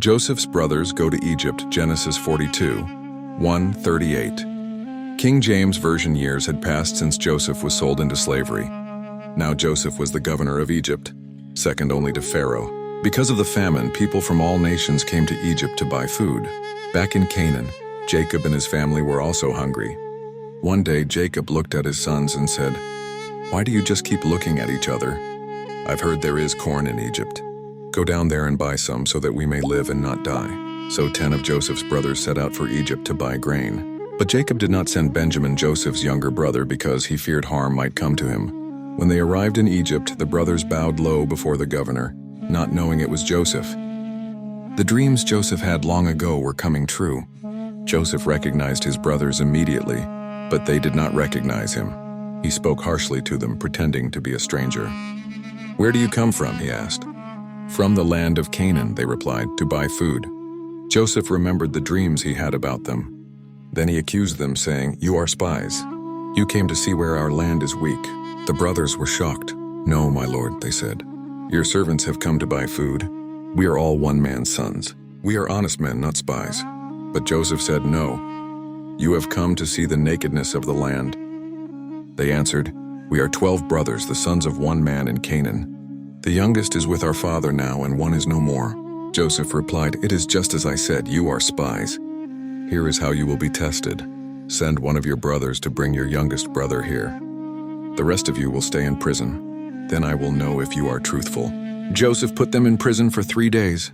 Joseph's brothers go to Egypt, Genesis 42, 1:38. King James Version years had passed since Joseph was sold into slavery. Now Joseph was the governor of Egypt, second only to Pharaoh. Because of the famine, people from all nations came to Egypt to buy food. Back in Canaan, Jacob and his family were also hungry. One day, Jacob looked at his sons and said, "Why do you just keep looking at each other? I've heard there is corn in Egypt. Go down there and buy some so that we may live and not die." So 10 of Joseph's brothers set out for Egypt to buy grain. But Jacob did not send Benjamin, Joseph's younger brother, because he feared harm might come to him. When they arrived in Egypt, the brothers bowed low before the governor, not knowing it was Joseph. The dreams Joseph had long ago were coming true. Joseph recognized his brothers immediately, but they did not recognize him. He spoke harshly to them, pretending to be a stranger. "Where do you come from?" he asked. "From the land of Canaan," they replied, "to buy food." Joseph remembered the dreams he had about them. Then he accused them, saying, "You are spies. You came to see where our land is weak." The brothers were shocked. "No, my lord," they said. "Your servants have come to buy food. We are all one man's sons. We are honest men, not spies." But Joseph said, "No. You have come to see the nakedness of the land." They answered, "We are 12 brothers, the sons of one man in Canaan. The youngest is with our father now, and one is no more." Joseph replied, "It is just as I said, you are spies. Here is how you will be tested. Send one of your brothers to bring your youngest brother here. The rest of you will stay in prison. Then I will know if you are truthful." Joseph put them in prison for 3 days.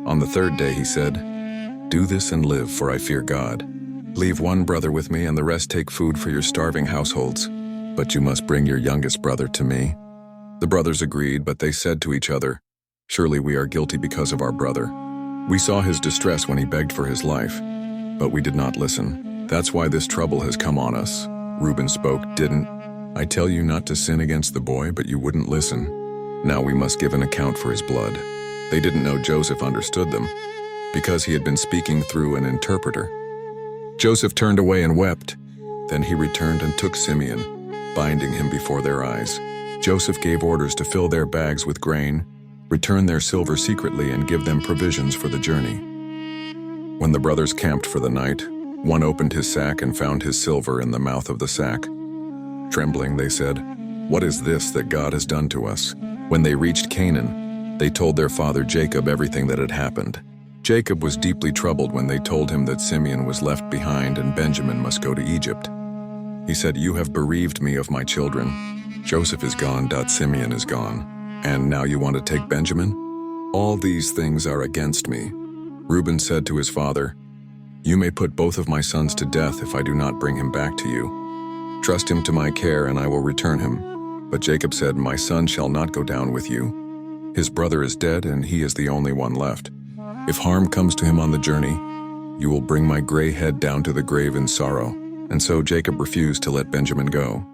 On the third day he said, "Do this and live, for I fear God. Leave one brother with me, and the rest take food for your starving households. But you must bring your youngest brother to me." The brothers agreed, but they said to each other, "Surely we are guilty because of our brother. We saw his distress when he begged for his life, but we did not listen. That's why this trouble has come on us." Reuben spoke, "Didn't I tell you not to sin against the boy, but you wouldn't listen? Now we must give an account for his blood." They didn't know Joseph understood them, because he had been speaking through an interpreter. Joseph turned away and wept. Then he returned and took Simeon, binding him before their eyes. Joseph gave orders to fill their bags with grain, return their silver secretly, and give them provisions for the journey. When the brothers camped for the night, one opened his sack and found his silver in the mouth of the sack. Trembling, they said, "What is this that God has done to us?" When they reached Canaan, they told their father Jacob everything that had happened. Jacob was deeply troubled when they told him that Simeon was left behind and Benjamin must go to Egypt. He said, "You have bereaved me of my children. Joseph is gone, Simeon is gone. And now you want to take Benjamin? All these things are against me." Reuben said to his father, "You may put both of my sons to death if I do not bring him back to you. Trust him to my care and I will return him." But Jacob said, "My son shall not go down with you. His brother is dead and he is the only one left. If harm comes to him on the journey, you will bring my gray head down to the grave in sorrow." And so Jacob refused to let Benjamin go.